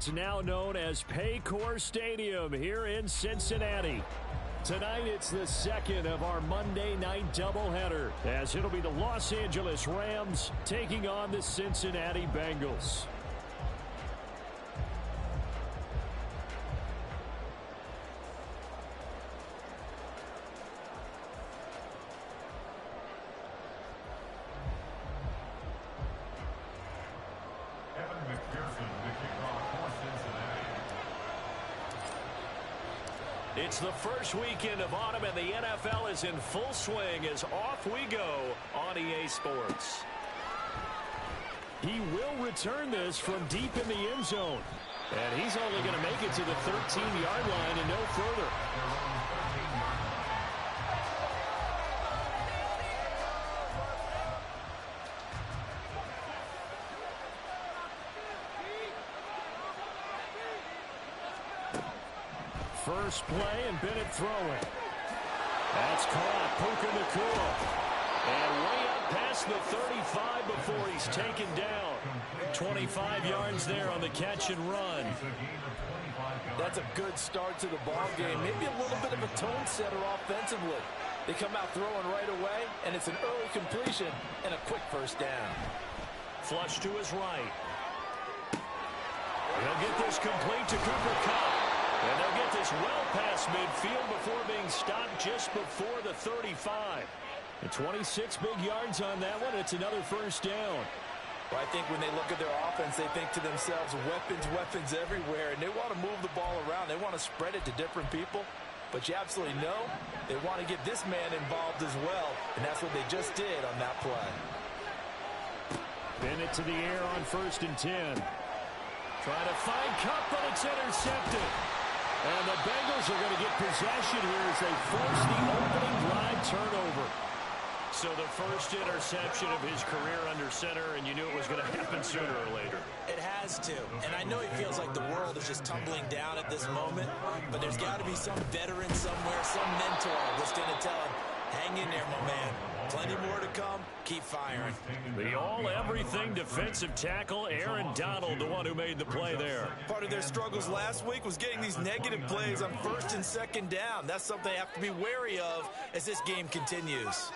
what's now known as Paycor Stadium here in Cincinnati. Tonight, it's the second of our Monday night doubleheader, as it'll be the Los Angeles Rams taking on the Cincinnati Bengals. It's the first weekend of autumn, and the NFL is in full swing as off we go on EA Sports. He will return this from deep in the end zone, and he's only going to make it to the 13-yard line and no further. First play, and Bennett throwing. That's caught. Puka Nacua. And way up past the 35 before he's taken down. 25 yards there on the catch and run. That's a good start to the ball game. Maybe a little bit of a tone setter offensively. They come out throwing right away, and it's an early completion and a quick first down. Flush to his right. He'll get this complete to Cooper Kupp. And they'll get this well past midfield before being stopped just before the 35. And 26 big yards on that one. It's another first down. Well, I think when they look at their offense, they think to themselves, weapons everywhere. And they want to move the ball around. They want to spread it to different people. But you absolutely know they want to get this man involved as well. And that's what they just did on that play. Bennett to the air on 1st and 10. Trying to find Kupp, but it's intercepted. And the Bengals are going to get possession here as they force the opening drive turnover. So the first interception of his career under center, and you knew it was going to happen sooner or later. It has to. And I know he feels like the world is just tumbling down at this moment, but there's got to be some veteran somewhere, some mentor that's going to tell him, hang in there, my man. Plenty more to come. Keep firing. The all-everything defensive tackle, Aaron Donald, the one who made the play there. Part of their struggles last week was getting these negative plays on 1st and 2nd down. That's something they have to be wary of as this game continues.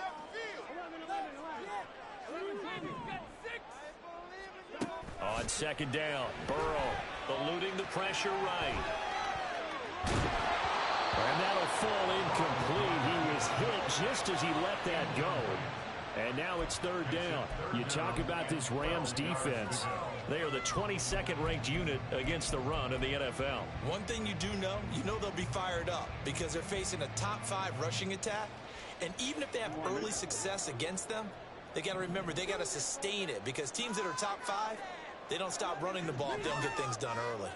On 2nd down, Burrow eluding the pressure right. And that'll fall incomplete. He was hit just as he let that go. And now it's 3rd down. You talk about this Rams defense. They are the 22nd ranked unit against the run in the NFL. One thing you do know, they'll be fired up because they're facing a top 5 rushing attack. And even if they have early success against them, they got to remember they got to sustain it because teams that are top 5, they don't stop running the ball if they don't get things done early.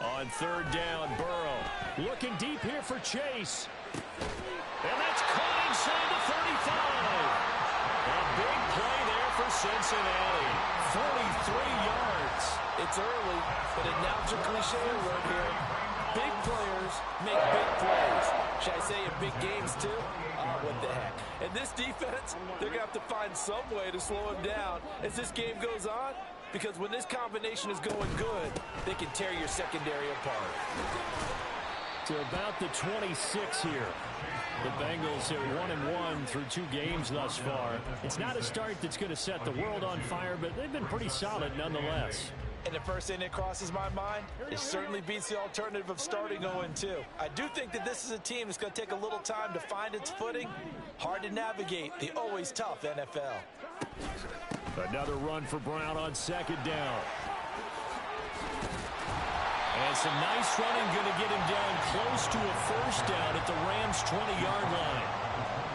On 3rd down, Burrow looking deep here for Chase. And that's caught inside the 35. A big play there for Cincinnati. 43 yards. It's early, but it now a cliche word here. Big players make big plays. Should I say in big games too? What the heck. And this defense, they're going to have to find some way to slow him down as this game goes on. Because when this combination is going good, they can tear your secondary apart. To about the 26 here. The Bengals are 1-1 through 2 games thus far. It's not a start that's going to set the world on fire, but they've been pretty solid nonetheless. And the first thing that crosses my mind, it certainly beats the alternative of starting 0-2. I do think that this is a team that's going to take a little time to find its footing. Hard to navigate the always tough NFL. Another run for Brown on 2nd down. And some nice running going to get him down close to a first down at the Rams' 20-yard line.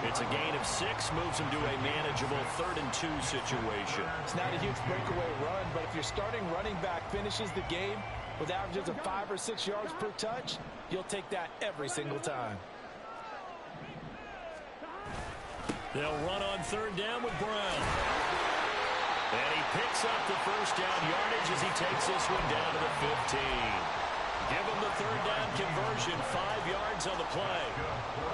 It's a gain of 6, moves him to a manageable 3rd and 2 situation. It's not a huge breakaway run, but if your starting running back finishes the game with averages of 5 or 6 yards per touch, you'll take that every single time. They'll run on 3rd down with Brown. And he picks up the first down yardage as he takes this one down to the 15. Give him the 3rd down conversion, 5 yards on the play.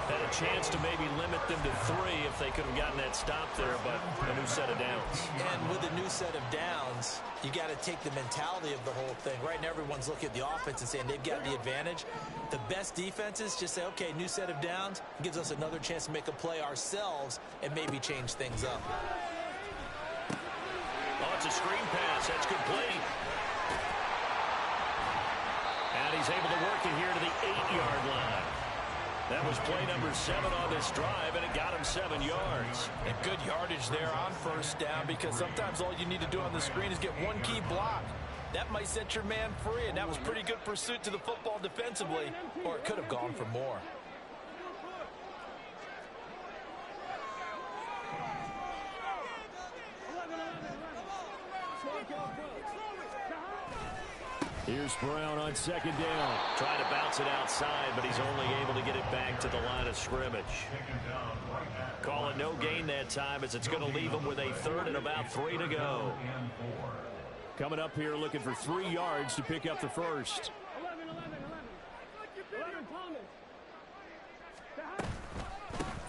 And a chance to maybe limit them to 3 if they could have gotten that stop there, but a new set of downs. And with a new set of downs, you got to take the mentality of the whole thing. Right now, everyone's looking at the offense and saying they've got the advantage. The best defenses just say, okay, new set of downs gives us another chance to make a play ourselves and maybe change things up. Oh, it's a screen pass. That's complete. And he's able to work it here to the 8-yard line. That was play number 7 on this drive, and it got him 7 yards. And good yardage there on first down, because sometimes all you need to do on the screen is get one key block. That might set your man free, and that was pretty good pursuit to the football defensively, or it could have gone for more. Here's Brown on second down. Trying to bounce it outside, but he's only able to get it back to the line of scrimmage. Call it no gain that time, as it's going to leave him with a 3rd and about 3 to go. Coming up here looking for 3 yards to pick up the first.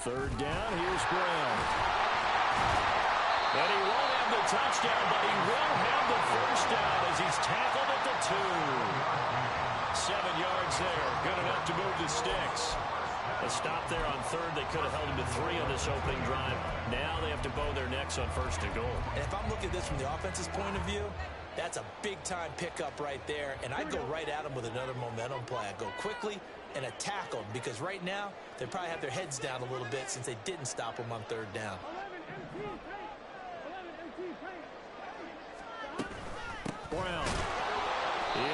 3rd down, here's Brown. And he won't have the touchdown, but he will have the first down as he's tackled at the 2. 7 yards there, good enough to move the sticks. A stop there on 3rd. They could have held him to 3 on this opening drive. Now they have to bow their necks on 1st and goal. And if I'm looking at this from the offense's point of view, that's a big-time pickup right there, and I'd go right at him with another momentum play. I'd go quickly and attack them, because right now they probably have their heads down a little bit since they didn't stop him on 3rd down. Brown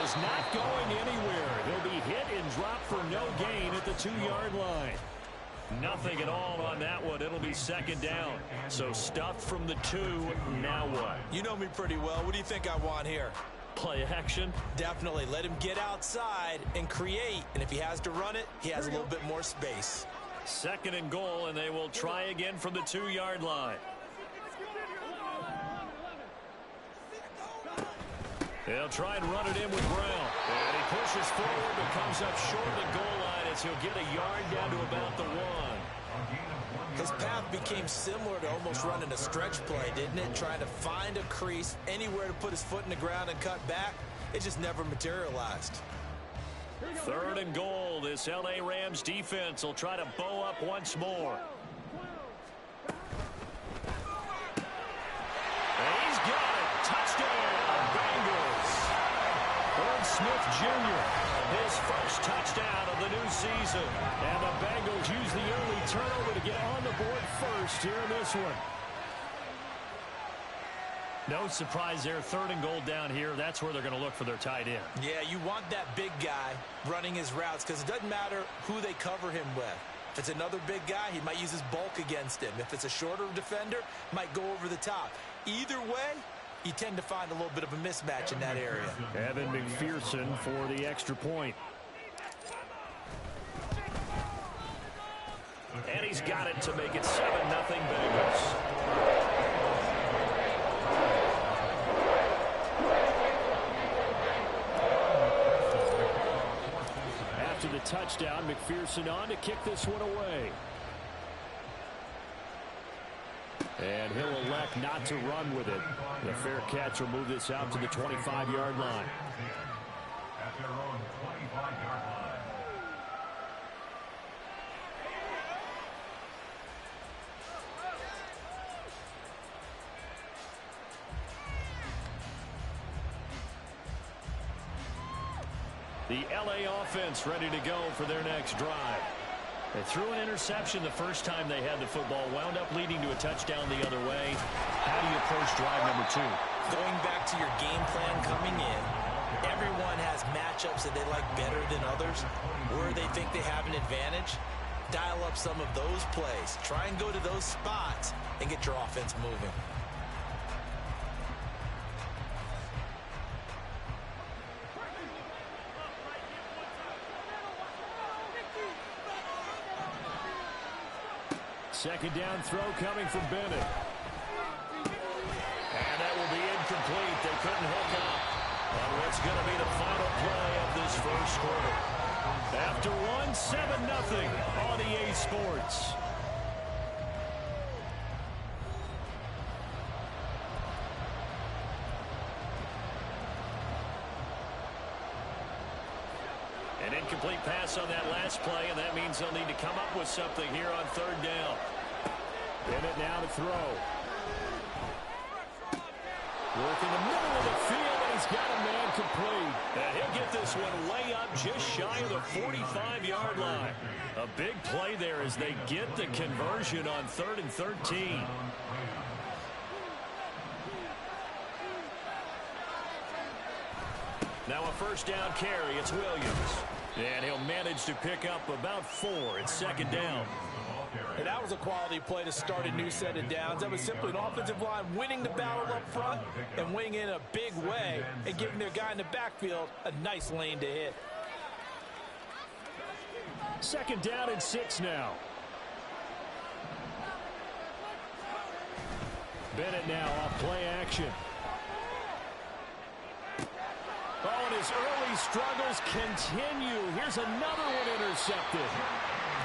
is not going anywhere. He'll be hit and dropped for no gain at the 2-yard line. Nothing at all on that one. It'll be 2nd down. So stuffed from the 2. Now what? You know me pretty well. What do you think I want here? Play action? Definitely. Let him get outside and create. And if he has to run it, he has a little bit more space. 2nd and goal, and they will try again from the 2-yard line. They'll try and run it in with Brown. And he pushes forward, but comes up short of the goal line as he'll get a yard down to about the 1. His path became similar to almost running a stretch play, didn't it? Trying to find a crease, anywhere to put his foot in the ground and cut back. It just never materialized. 3rd and goal. This L.A. Rams defense will try to bow up once more. And he's got it. Touchdown, Bengals. Irv Smith Jr., his first touchdown of the new season. And the Bengals use the early turnover to get on the board first here in this one. No surprise there. 3rd and goal down here. That's where they're going to look for their tight end. Yeah, you want that big guy running his routes, because it doesn't matter who they cover him with. If it's another big guy, he might use his bulk against him. If it's a shorter defender, might go over the top. Either way, you tend to find a little bit of a mismatch in that area. Evan McPherson for the extra point. And he's got it to make it 7-0 Bengals. After the touchdown, McPherson on to kick this one away. And he'll elect not to run with it. The fair catch will move this out to the 25-yard line. At their own 25-yard line. The L.A. offense ready to go for their next drive. They threw an interception the first time they had the football, wound up leading to a touchdown the other way. How do you approach drive number 2? Going back to your game plan coming in, everyone has matchups that they like better than others, where they think they have an advantage. Dial up some of those plays. Try and go to those spots and get your offense moving. Second down throw coming from Bennett. And that will be incomplete. They couldn't hook up on what's going to be the final play of this first quarter. After one, 7-0 on EA Sports. An incomplete pass on that last play, and that means they'll need to come up with something here on third down. Bennett now to throw. Working the middle of the field, and he's got a man complete. And he'll get this one way up just shy of the 45-yard line. A big play there as they get the conversion on 3rd and 13. Now a first down carry. It's Williams. And he'll manage to pick up about 4. It's 2nd down. And that was a quality play to start a new set of downs. That was simply an offensive line winning the battle up front and winning in a big way and giving their guy in the backfield a nice lane to hit. 2nd down and 6 now. Bennett now off play action. Oh, and his early struggles continue. Here's another one intercepted.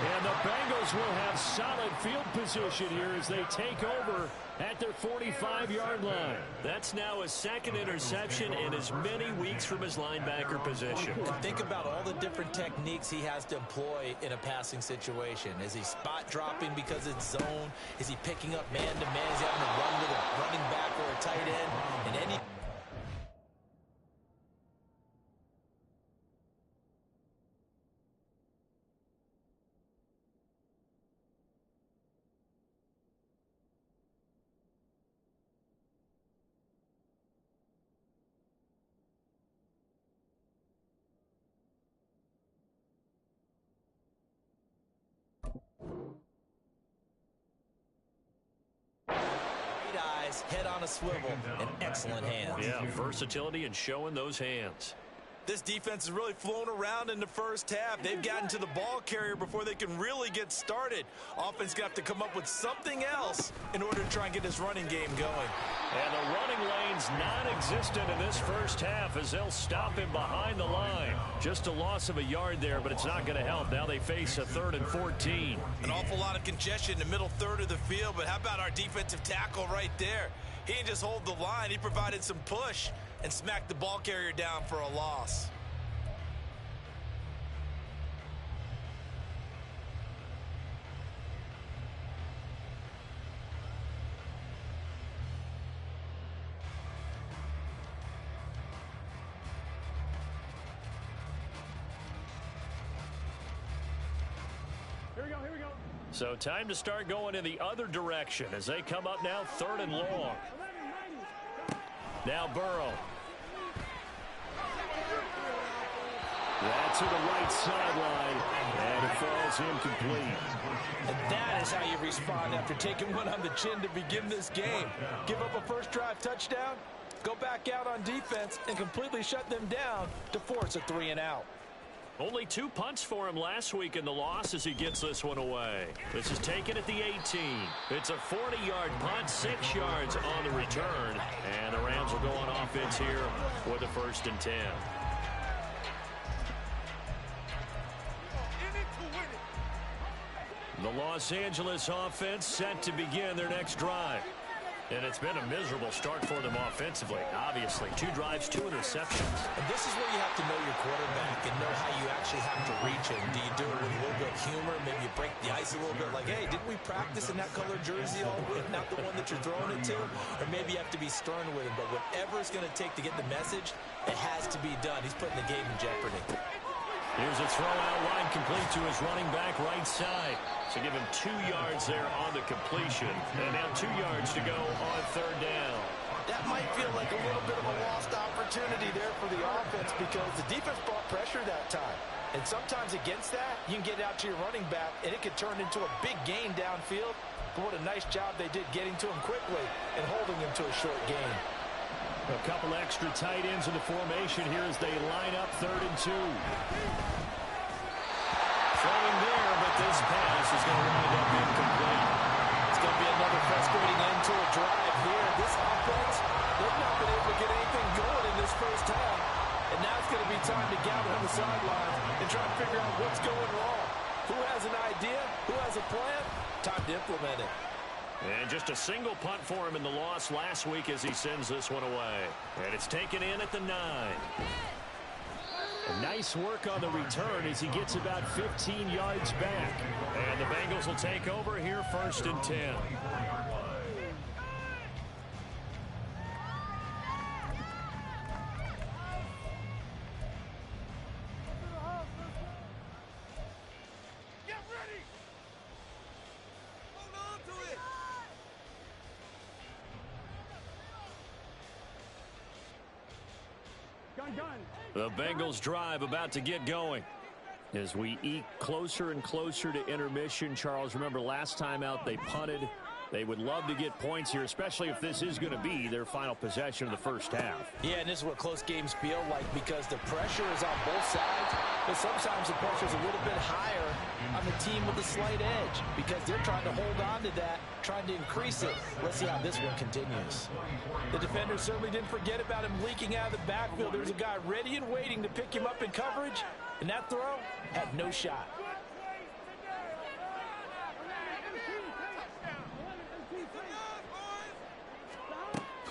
And the Bengals will have solid field position here as they take over at their 45-yard line. That's now his 2nd interception in as many weeks from his linebacker position. And think about all the different techniques he has to employ in a passing situation. Is he spot dropping because it's zone? Is he picking up man-to-man? Is he having to run with a running back or a tight end? And any... head on a swivel and excellent hands. Yeah, versatility and showing those hands. This defense is really flown around in the first half. They've gotten to the ball carrier before they can really get started. Offense going to have to come up with something else in order to try and get this running game going. And the running lane's non-existent in this first half as they'll stop him behind the line. Just a loss of a yard there, but it's not going to help. Now they face a 3rd and 14. An awful lot of congestion in the middle third of the field, but how about our defensive tackle right there? He didn't just hold the line. He provided some push and smacked the ball carrier down for a loss. Here we go. So time to start going in the other direction as they come up now 3rd and long. Now Burrow. That's to the right sideline, and it falls incomplete. And that is how you respond after taking one on the chin to begin this game. Give up a first drive touchdown, go back out on defense, and completely shut them down to force a 3-and-out. Only 2 punts for him last week in the loss as he gets this one away. This is taken at the 18. It's a 40-yard punt, 6 yards on the return. And the Rams will go on offense here with a 1st and 10. The Los Angeles offense set to begin their next drive. And it's been a miserable start for them offensively. Obviously, 2 drives, 2 interceptions. And this is where you have to know your quarterback and know how you actually have to reach him. Do you do it with a little bit of humor? Maybe you break the ice a little bit like, hey, didn't we practice in that color jersey all week, not the one that you're throwing it to? Or maybe you have to be stern with him. But whatever it's going to take to get the message, it has to be done. He's putting the game in jeopardy. Here's a throw out wide complete to his running back right side. So give him 2 yards there on the completion. And now 2 yards to go on 3rd down. That might feel like a little bit of a lost opportunity there for the offense because the defense brought pressure that time. And sometimes against that, you can get out to your running back, and it could turn into a big gain downfield. But what a nice job they did getting to him quickly and holding him to a short gain. A couple extra tight ends in the formation here as they line up 3rd and 2. Throwing there, but this pass is going to wind up incomplete. It's going to be another frustrating end to a drive here. This offense, they've not been able to get anything going in this first half. And now it's going to be time to gather on the sidelines and try to figure out what's going wrong. Who has an idea? Who has a plan? Time to implement it. And just a single punt for him in the loss last week as he sends this one away. And it's taken in at the 9. A nice work on the return as he gets about 15 yards back. And the Bengals will take over here 1st and 10. The Bengals drive about to get going. As we eke closer and closer to intermission, Charles, remember last time out they punted. They would love to get points here, especially if this is going to be their final possession of the first half. Yeah, and this is what close games feel like because the pressure is on both sides, but sometimes the pressure is a little bit higher on the team with a slight edge because they're trying to hold on to that, trying to increase it. Let's see how this one continues. The defender certainly didn't forget about him leaking out of the backfield. There was a guy ready and waiting to pick him up in coverage, and that throw had no shot.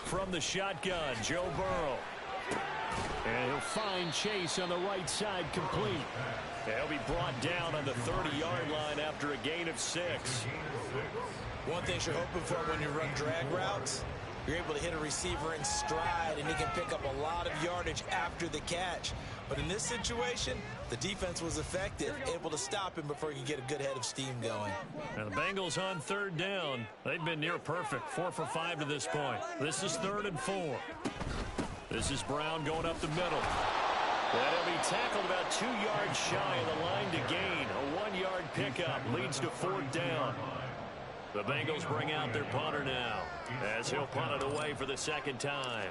From the shotgun, Joe Burrow. And he'll find Chase on the right side complete. He'll be brought down on the 30-yard line after a gain of 6. One thing you're hoping for when you run drag routes, you're able to hit a receiver in stride, and he can pick up a lot of yardage after the catch. But in this situation, the defense was effective, able to stop him before he could get a good head of steam going. And the Bengals on 3rd down. They've been near perfect, 4 for 5 to this point. This is 3rd and 4. This is Brown going up the middle. That'll be tackled about 2 yards shy of the line to gain. A 1-yard pickup leads to 4th down. The Bengals bring out their punter now as he'll punt it away for the 2nd time.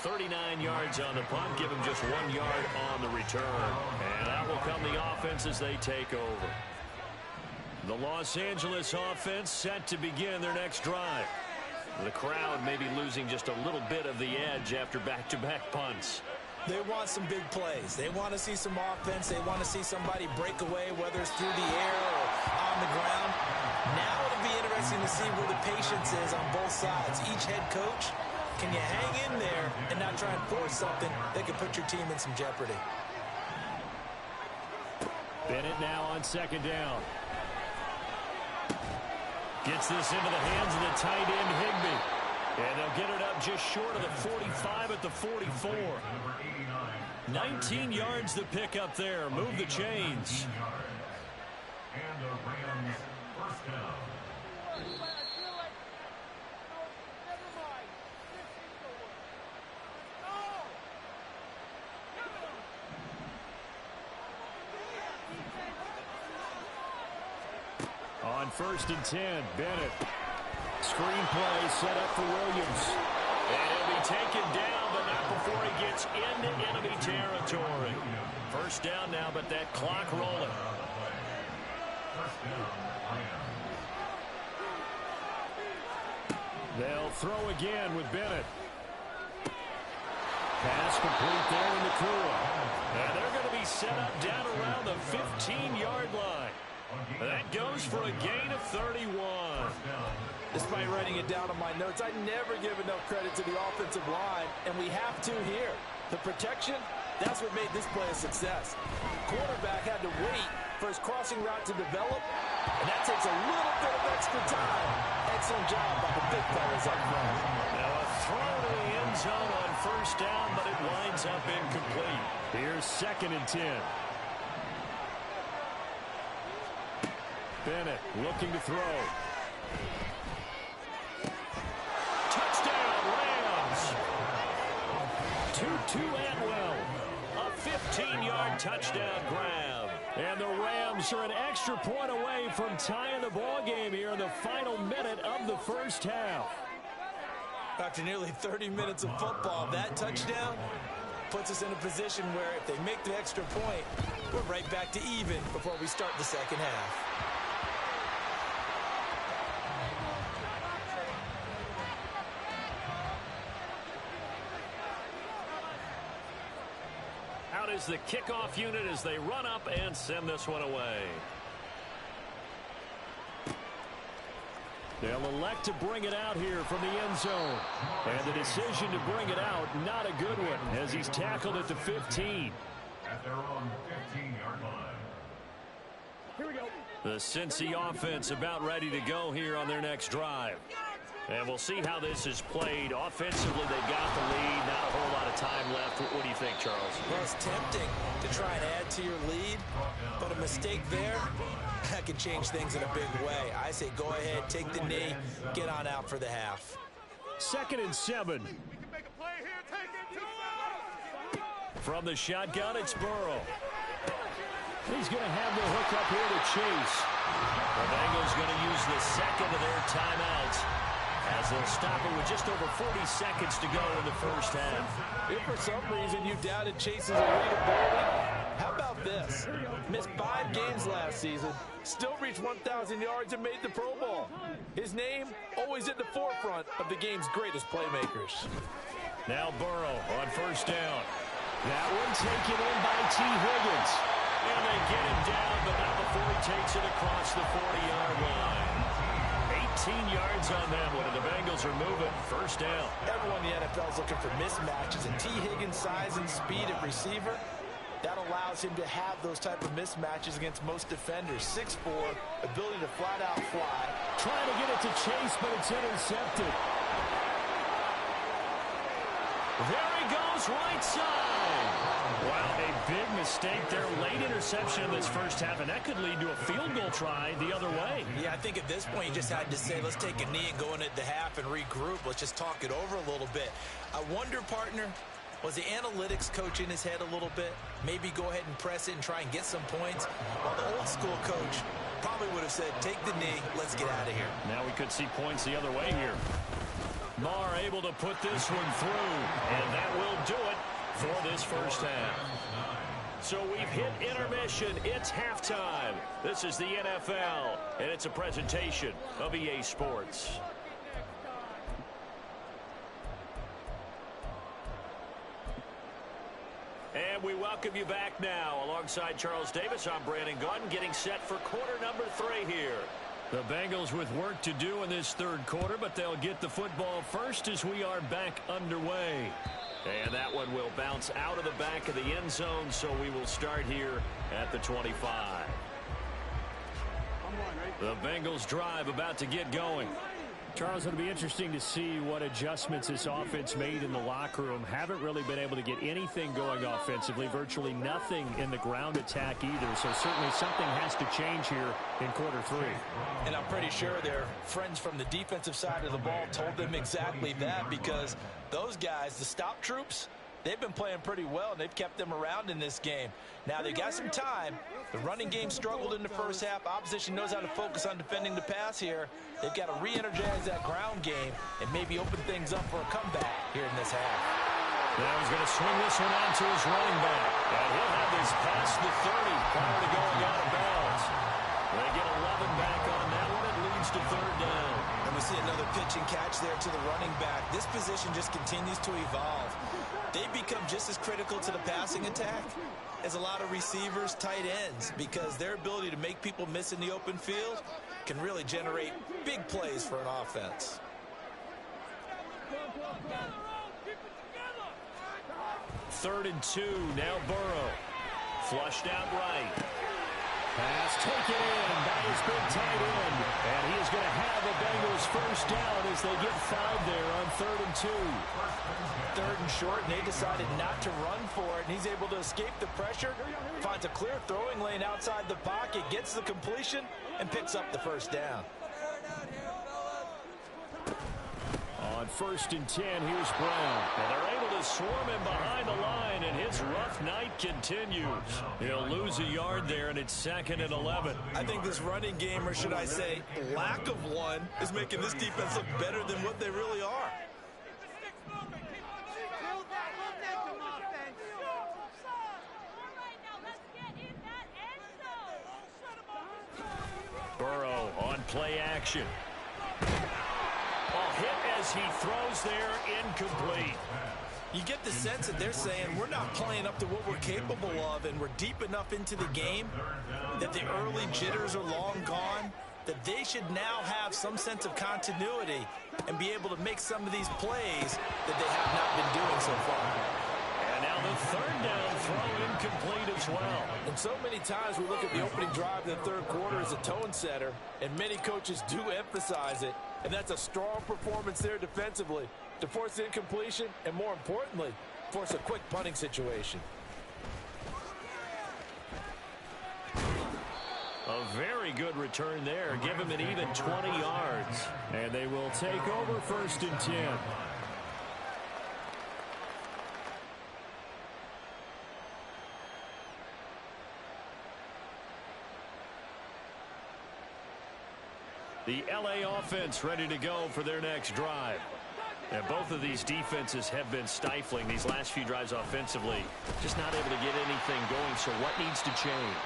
.39 yards on the punt, give him just 1 yard on the return. And that will come the offense as they take over. The Los Angeles offense set to begin their next drive. The crowd may be losing just a little bit of the edge after back-to-back punts. They want some big plays. They want to see some offense. They want to see somebody break away, whether it's through the air or on the ground. Now it'll be interesting to see where the patience is on both sides. Each head coach, can you hang in there and not try and force something that could put your team in some jeopardy? Bennett now on 2nd down. Gets this into the hands of the tight end, Higbee. And they'll get it up just short of the 45 at the 44. 19 yards to pick up there. Move the chains. And the Rams 1st down. On 1st and 10, Bennett. Screenplay set up for Williams. And he'll be taken down, but not before he gets into enemy territory. 1st down now, but that clock rolling. 1st down, Rams. They'll throw again with Bennett. Pass complete there in the Nakua. And they're going to be set up down around the 15-yard line. That goes for a gain of 31. Despite writing it down on my notes, I never give enough credit to the offensive line, and we have to here. The protection, that's what made this play a success. Quarterback had to wait for his crossing route to develop, and that takes a little bit of extra time. Excellent job by the big fellas up front. Now a throw to the end zone on 1st down, but it winds up incomplete. Here's 2nd and 10. Bennett looking to throw. Touchdown, Rams. Tutu Atwell. A 15-yard touchdown grab. And the Rams are an extra point away from tying the ball game here in the final minute of the 1st half. After nearly 30 minutes of football, that touchdown puts us in a position where if they make the extra point, we're right back to even before we start the 2nd half. Out is the kickoff unit as they run up and send this one away. They'll elect to bring it out here from the end zone. And the decision to bring it out, not a good one, as he's tackled at the 15. At their own 15-yard line. Here we go. The Cincy offense about ready to go here on their next drive. And we'll see how this is played. Offensively, they got the lead. Not a whole lot of time left. What do you think, Charles? Well, it's tempting to try and add to your lead, but a mistake there, that can change things in a big way. I say go ahead, take the knee, get on out for the half. 2nd and 7. From the shotgun, it's Burrow. He's going to have the hook up here to Chase. The Bengals going to use the second of their timeouts as they'll stop it with just over 40 seconds to go in the first half. If for some reason you doubted Chase's readability, how about this? Missed 5 games last season, still reached 1,000 yards and made the Pro Bowl. His name always at the forefront of the game's greatest playmakers. Now Burrow on first down. That one taken in by T. Higgins. And they get him down, but not before he takes it across the 40-yard line. 18 yards on that one, and the Bengals are moving. First down. Everyone in the NFL is looking for mismatches, and T. Higgins' size and speed at receiver, that allows him to have those type of mismatches against most defenders. 6'4", ability to flat-out fly. Trying to get it to Chase, but it's intercepted. There he goes, right side. Wow, a big mistake there. Late interception in this first half, and that could lead to a field goal try the other way. Yeah, I think at this point you just had to say, let's take a knee and go into the half and regroup. Let's just talk it over a little bit. I wonder, partner, was the analytics coach in his head a little bit? Maybe go ahead and press it and try and get some points? While the old school coach probably would have said, take the knee, let's get out of here. Now we could see points the other way here. Marr able to put this one through, and that will do it for this first half. So we've hit intermission. It's halftime. This is the NFL, and it's a presentation of EA Sports. And we welcome you back now. Alongside Charles Davis, I'm Brandon Gaudin, getting set for quarter number 3 here. The Bengals with work to do in this third quarter, but they'll get the football first as we are back underway. And that one will bounce out of the back of the end zone, so we will start here at the 25. The Bengals drive about to get going. Charles, it'll be interesting to see what adjustments this offense made in the locker room. Haven't really been able to get anything going offensively, virtually nothing in the ground attack either. So certainly something has to change here in quarter 3. And I'm pretty sure their friends from the defensive side of the ball told them exactly that, because those guys, the stop troops, they've been playing pretty well, and they've kept them around in this game. Now, they got some time. The running game struggled in the first half. Opposition knows how to focus on defending the pass here. They've got to re-energize that ground game and maybe open things up for a comeback here in this half. Now he's going to swing this one on to his running back. And he'll have this past the 30 prior to going out of bounds. They get 11 back on that one. It leads to third down. And we see another pitch and catch there to the running back. This position just continues to evolve. They become just as critical to the passing attack as a lot of receivers, tight ends, because their ability to make people miss in the open field can really generate big plays for an offense. Third and 2, now Burrow. Flushed out right. Pass taken in by his big tight end. And he is going to have the Bengals first down as they get fouled there on 3rd and 2. 3rd and short, and they decided not to run for it, and he's able to escape the pressure, finds a clear throwing lane outside the pocket, gets the completion, and picks up the first down. On 1st and 10, here's Brown. And they're able to swarm him behind the line, and his rough night continues. He'll lose a yard there, and it's 2nd and 11. I think this running game, or should I say lack of one, is making this defense look better than what they really are. Burrow on play action. Hit as he throws there, incomplete. You get the sense that they're saying we're not playing up to what we're capable of, and we're deep enough into the game that the early jitters are long gone, that they should now have some sense of continuity and be able to make some of these plays that they have not been doing so far. And now the third down throw incomplete as well. And so many times we look at the opening drive in the third quarter as a tone setter, and many coaches do emphasize it, and that's a strong performance there defensively to force the incompletion and, more importantly, force a quick punting situation. A very good return there. Give him an even 20 yards. And they will take over 1st and 10. The LA offense ready to go for their next drive. And both of these defenses have been stifling these last few drives offensively. Just not able to get anything going, so what needs to change?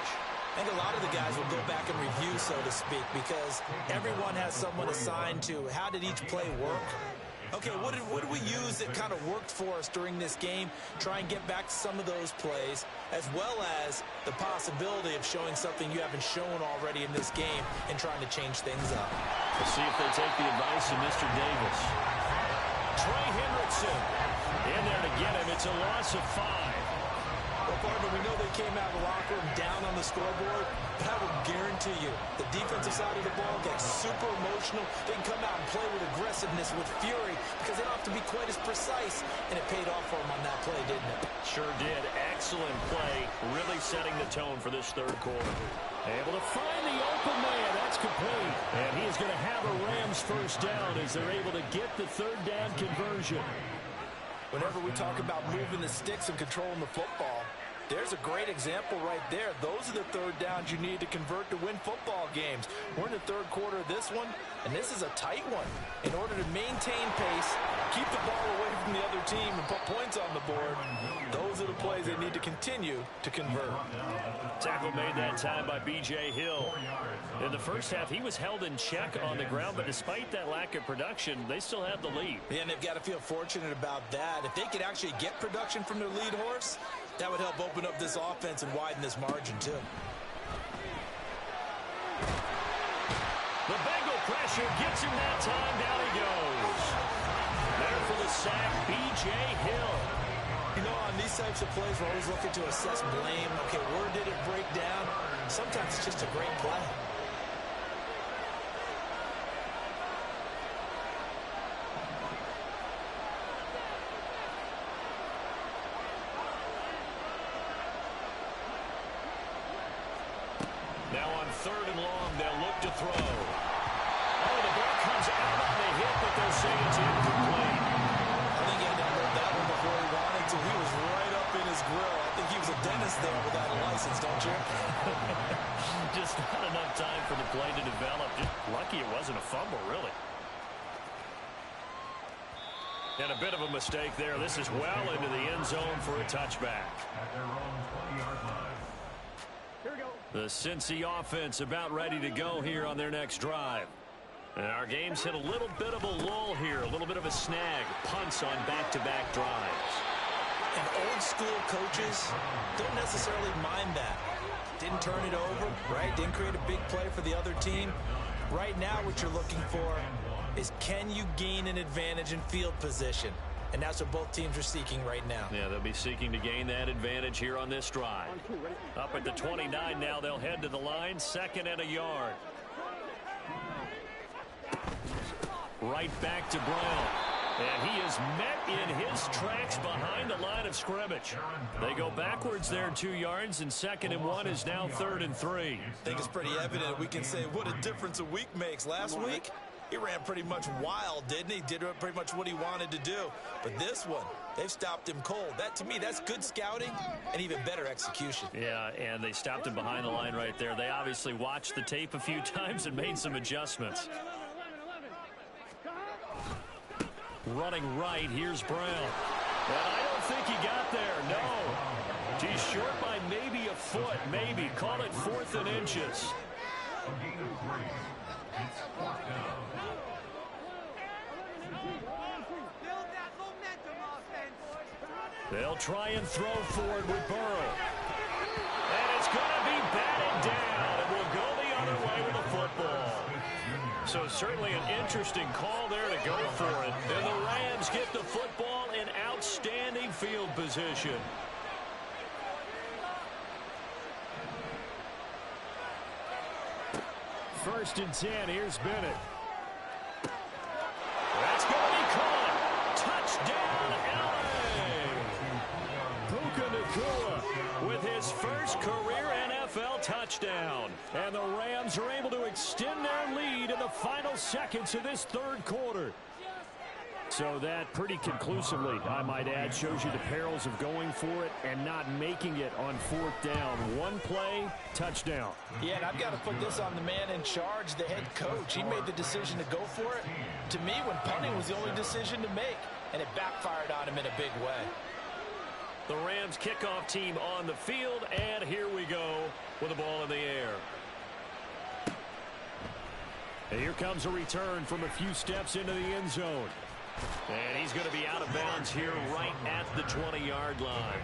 I think a lot of the guys will go back and review, so to speak, because everyone has someone assigned to how did each play work. Okay, what did we use that kind of worked for us during this game? Try and get back to some of those plays, as well as the possibility of showing something you haven't shown already in this game and trying to change things up. Let's see if they take the advice of Mr. Davis. Trey Hendrickson in there to get him. It's a loss of 5. Well, partner, we know they came out of the locker room down on the scoreboard, but I will guarantee you the defensive side of the ball gets super emotional. They can come out and play with aggressiveness, with fury, because they don't have to be quite as precise, and it paid off for them on that play, didn't it? Sure did. Excellent play, really setting the tone for this third quarter. Able to find the open man. That's complete. And he is going to have a Rams first down as they're able to get the third down conversion. Whenever we talk about moving the sticks and controlling the football, there's a great example right there. Those are the third downs you need to convert to win football games. We're in the third quarter of this one, and this is a tight one. In order to maintain pace, keep the ball away from the other team, and put points on the board, those are the plays they need to continue to convert. Tackle made that time by B.J. Hill. In the first half, he was held in check on the ground, but despite that lack of production, they still have the lead. Yeah, and they've got to feel fortunate about that. If they could actually get production from their lead horse, that would help open up this offense and widen this margin, too. The Bengal pressure gets him that time. Down he goes. There for the sack, B.J. Hill. You know, on these types of plays, we're always looking to assess blame. Okay, where did it break down? Sometimes it's just a great play. Now on 3rd and long, they'll look to throw. Oh, the ball comes out on the hit, but they'll say it's incomplete. I think he had to hold that one before he wanted to. He was right up in his grill. I think he was a dentist there without a license, don't you? Just not enough time for the play to develop. Just lucky it wasn't a fumble, really. And a bit of a mistake there. This is well into the end zone for a touchback. At their own 20-yard line. The Cincy offense about ready to go here on their next drive. And our game's hit a little bit of a lull here, a little bit of a snag. Punts on back-to-back drives. And old school coaches don't necessarily mind that. Didn't turn it over, right? Didn't create a big play for the other team. Right now what you're looking for is, can you gain an advantage in field position? And that's what both teams are seeking right now. Yeah, they'll be seeking to gain that advantage here on this drive. Up at the 29 now, they'll head to the line, 2nd and a yard. Right back to Brown. And he is met in his tracks behind the line of scrimmage. They go backwards there 2 yards, and 2nd and 1 is now 3rd and 3. I think it's pretty evident. We can say what a difference a week makes. Last week, he ran pretty much wild, didn't he? Did pretty much what he wanted to do. But this one, they've stopped him cold. That, to me, that's good scouting and even better execution. Yeah, and they stopped him behind the line right there. They obviously watched the tape a few times and made some adjustments. Running right, here's Brown. And I don't think he got there, no. He's short by maybe a foot, maybe. Call it 4th and inches. A gain of 3. It's 4th down. Build that momentum, offense. They'll try and throw for it with Burrow. And it's going to be batted down. And will go the other way with the football. So certainly an interesting call there to go for it. And the Rams get the football in outstanding field position. First and 10. Here's Bennett. That's going to be caught. Touchdown, LA. Puka Nacua with his first career NFL touchdown. And the Rams are able to extend their lead in the final seconds of this third quarter. So that pretty conclusively, I might add, shows you the perils of going for it and not making it on fourth down. One play, touchdown. Yeah, and I've got to put this on the man in charge, the head coach. He made the decision to go for it. To me, when punting was the only decision to make, and it backfired on him in a big way. The Rams kickoff team on the field, and here we go with the ball in the air. And here comes a return from a few steps into the end zone. And he's going to be out of bounds here right at the 20-yard line.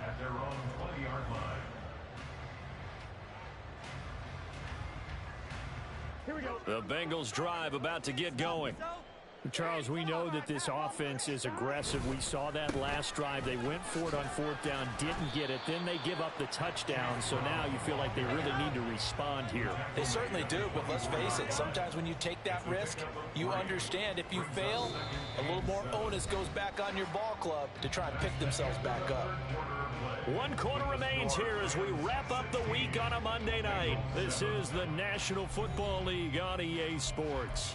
At their own 20-yard line. Here we go. The Bengals drive about to get going. Charles, we know that this offense is aggressive. We saw that last drive. They went for it on fourth down, didn't get it. Then they give up the touchdown. So now you feel like they really need to respond here. They certainly do, but let's face it, sometimes when you take that risk, you understand if you fail, a little more onus goes back on your ball club to try and pick themselves back up. 1 quarter remains here as we wrap up the week on a Monday night. This is the National Football League on EA Sports.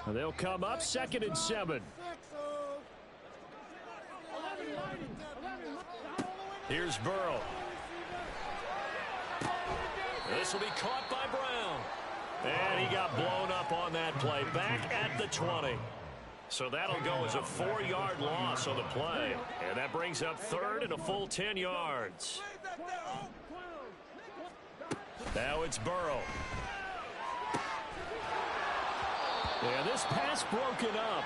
They'll come up 2nd and 7. Here's Burrow. This will be caught by Brown. And he got blown up on that play. Back at the 20. So that'll go as a 4-yard loss on the play. And that brings up 3rd and a full 10 yards. Now it's Burrow. And this pass broken up.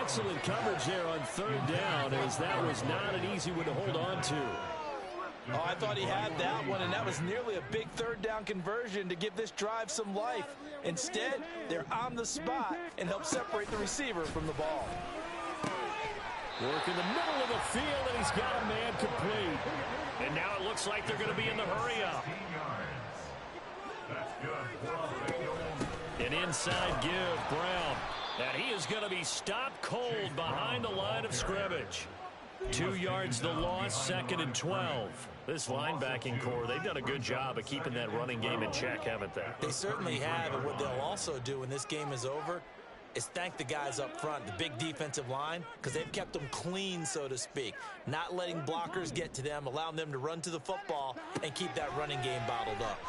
Excellent coverage there on 3rd down, as that was not an easy one to hold on to. Oh, I thought he had that one, and that was nearly a big 3rd down conversion to give this drive some life. Instead, they're on the spot and help separate the receiver from the ball. Work in the middle of the field, and he's got a man complete. And now it looks like they're going to be in the hurry-up. That's good. An inside give, Brown. And he is going to be stopped cold behind the line of scrimmage. 2 yards the loss, 2nd and 12. This linebacking core, they've done a good job of keeping that running game in check, haven't they? They certainly have, and what they'll also do when this game is over is thank the guys up front, the big defensive line, because they've kept them clean, so to speak, not letting blockers get to them, allowing them to run to the football and keep that running game bottled up.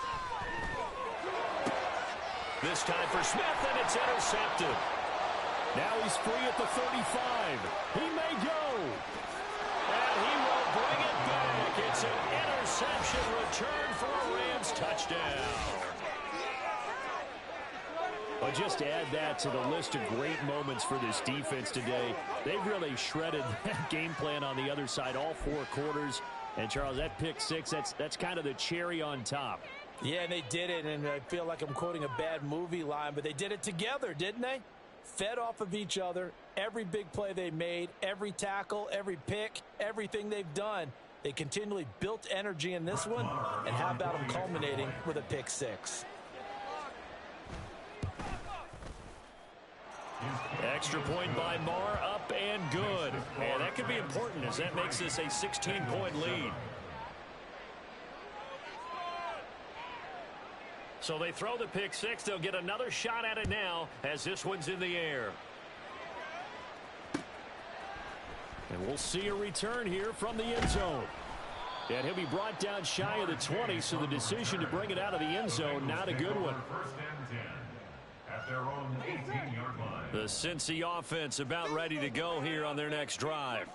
This time for Smith, and it's intercepted. Now he's free at the 35. He may go. And he will bring it back. It's an interception return for a Rams touchdown. Well, just add that to the list of great moments for this defense today. They've really shredded that game plan on the other side all 4 quarters. And, Charles, that pick 6, that's kind of the cherry on top. Yeah, and they did it, and I feel like I'm quoting a bad movie line, but they did it together, didn't they? Fed off of each other, every big play they made, every tackle, every pick, everything they've done. They continually built energy in this one, and how about them culminating with a pick 6? Extra point by Marr, up and good. And that could be important as that makes this a 16-point lead. So they throw the pick 6. They'll get another shot at it now as this one's in the air. And we'll see a return here from the end zone. And he'll be brought down shy of the 20, so the decision to bring it out of the end zone, not a good one. At their own 18-yard line. The Cincy offense about ready to go here on their next drive.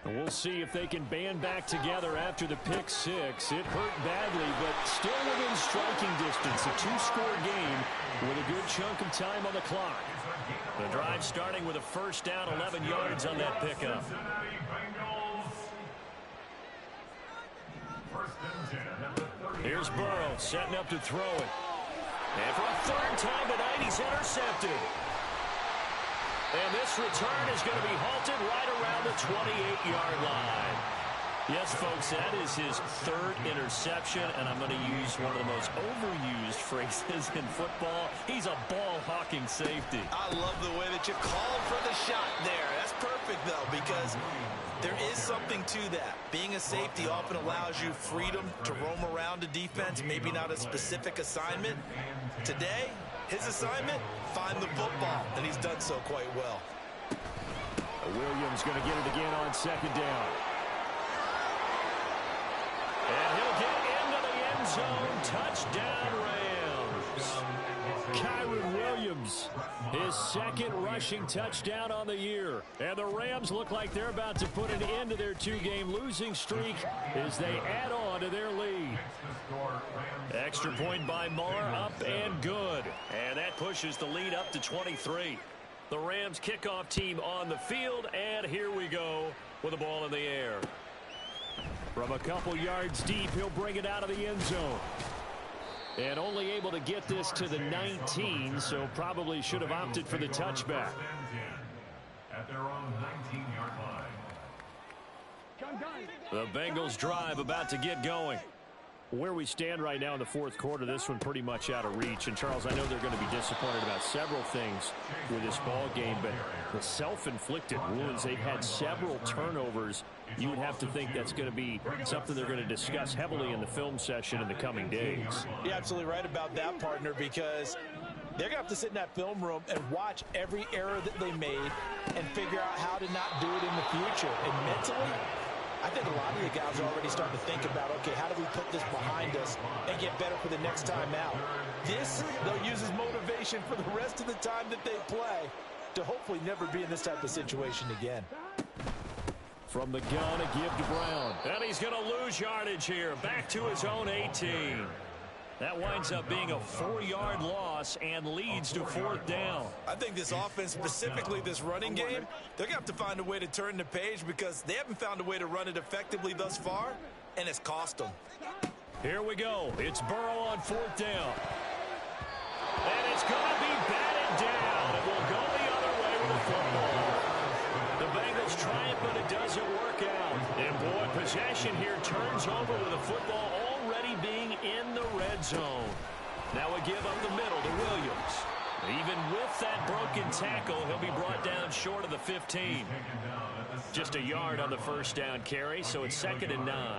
And we'll see if they can band back together after the pick 6. It hurt badly, but still within striking distance. A 2-score game with a good chunk of time on the clock. The drive starting with a first down, 11 yards on that pickup. Cincinnati Bengals. First and 10 at the 30. Here's Burrow setting up to throw it. And for a 3rd time tonight, he's intercepted. And this return is going to be halted right around the 28-yard line. Yes, folks, that is his 3rd interception, and I'm going to use one of the most overused phrases in football. He's a ball-hawking safety. I love the way that you called for the shot there. That's perfect, though, because there is something to that. Being a safety often allows you freedom to roam around a defense, maybe not a specific assignment. Today, his assignment, find the football, and he's done so quite well. Williams going to get it again on 2nd down. And he'll get into the end zone. Touchdown, Rams. Kyren Williams, his 2nd rushing touchdown on the year. And the Rams look like they're about to put an end to their 2-game losing streak as they add on to their lead. Extra point by Marr, up and good. And that pushes the lead up to 23. The Rams kickoff team on the field, and here we go with the ball in the air. From a couple yards deep, he'll bring it out of the end zone. And only able to get this to the 19, so probably should have opted for the touchback. At their own 19-yard line. The Bengals drive about to get going. Where we stand right now in the 4th quarter, this one pretty much out of reach. And, Charles, I know they're going to be disappointed about several things with this ball game, but the self-inflicted wounds, they've had several turnovers. You would have to think that's going to be something they're going to discuss heavily in the film session in the coming days. You're absolutely right about that, partner, because they're going to have to sit in that film room and watch every error that they made and figure out how to not do it in the future. And mentally, I think a lot of the guys are already starting to think about, okay, how do we put this behind us and get better for the next time out? This, they'll use as motivation for the rest of the time that they play to hopefully never be in this type of situation again. From the gun, a give to Brown. And he's going to lose yardage here. Back to his own 18. That winds up being a 4-yard loss and leads to 4th down. I think this offense, specifically this running game, they're going to have to find a way to turn the page because they haven't found a way to run it effectively thus far, and it's cost them. Here we go. It's Burrow on 4th down. And it's going to be batted down. It will go the other way with the football. The Bengals try it, but it doesn't work out. And, boy, possession here turns over with the football already being in the red zone. Now a give up the middle to Williams. Even with that broken tackle, he'll be brought down short of the 15. Just a yard on the first down carry, so it's 2nd and 9.